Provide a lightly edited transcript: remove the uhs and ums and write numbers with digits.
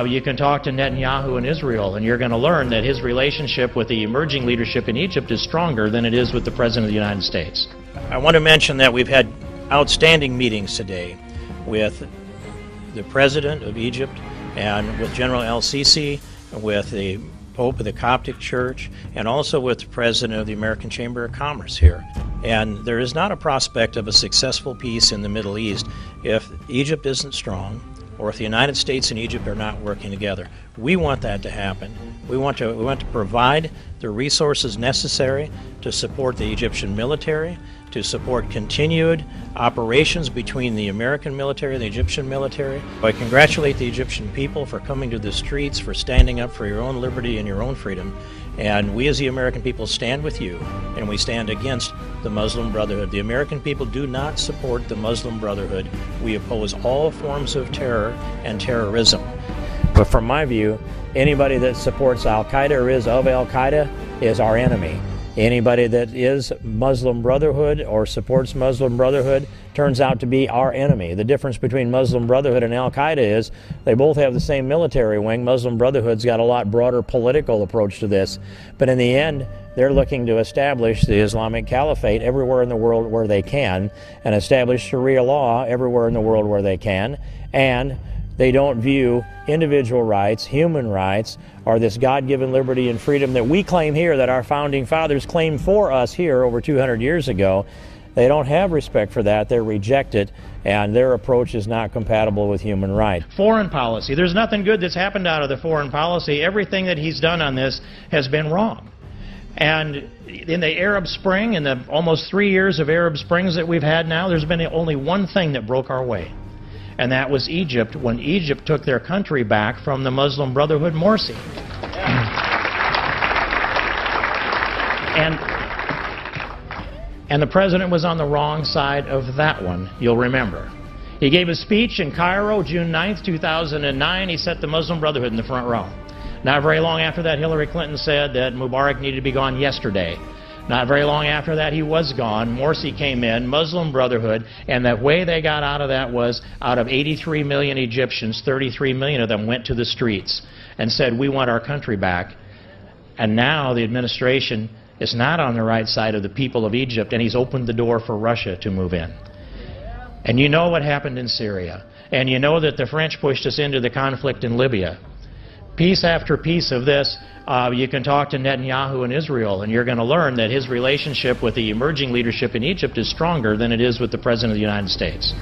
you can talk to Netanyahu in Israel, and you're going to learn that his relationship with the emerging leadership in Egypt is stronger than it is with the President of the United States. I want to mention that we've had outstanding meetings today with the President of Egypt and with General el-Sisi, with the Pope of the Coptic Church, and also with the President of the American Chamber of Commerce here. And there is not a prospect of a successful peace in the Middle East if Egypt isn't strong, or if the United States and Egypt are not working together. We want that to happen. We want to provide the resources necessary to support the Egyptian military, to support continued operations between the American military and the Egyptian military. I congratulate the Egyptian people for coming to the streets, for standing up for your own liberty and your own freedom. And we as the American people stand with you, and we stand against the Muslim Brotherhood. The American people do not support the Muslim Brotherhood. We oppose all forms of terror and terrorism. But from my view, anybody that supports Al-Qaeda or is of Al-Qaeda is our enemy. Anybody that is Muslim Brotherhood or supports Muslim Brotherhood turns out to be our enemy. The difference between Muslim Brotherhood and Al-Qaeda is they both have the same military wing. Muslim Brotherhood's got a lot broader political approach to this. But in the end, they're looking to establish the Islamic Caliphate everywhere in the world where they can, and establish Sharia law everywhere in the world where they can. And they don't view individual rights, human rights, or this God-given liberty and freedom that we claim here, that our founding fathers claimed for us here over 200 years ago. They don't have respect for that. They reject it, and their approach is not compatible with human rights. Foreign policy. There's nothing good that's happened out of the foreign policy. Everything that he's done on this has been wrong. And in the Arab Spring, in the almost 3 years of Arab Springs that we've had now, there's been only one thing that broke our way. And that was Egypt, when Egypt took their country back from the Muslim Brotherhood Morsi. And the president was on the wrong side of that one, you'll remember. He gave a speech in Cairo, June 9th, 2009. He set the Muslim Brotherhood in the front row. Not very long after that, Hillary Clinton said that Mubarak needed to be gone yesterday. Not very long after that, he was gone. Morsi came in, Muslim Brotherhood, and the way they got out of that was, out of 83 million Egyptians, 33 million of them went to the streets and said, we want our country back. And now the administration is not on the right side of the people of Egypt, and he's opened the door for Russia to move in. And you know what happened in Syria. And you know that the French pushed us into the conflict in Libya. Piece after piece of this, you can talk to Netanyahu in Israel, and you're going to learn that his relationship with the emerging leadership in Egypt is stronger than it is with the President of the United States.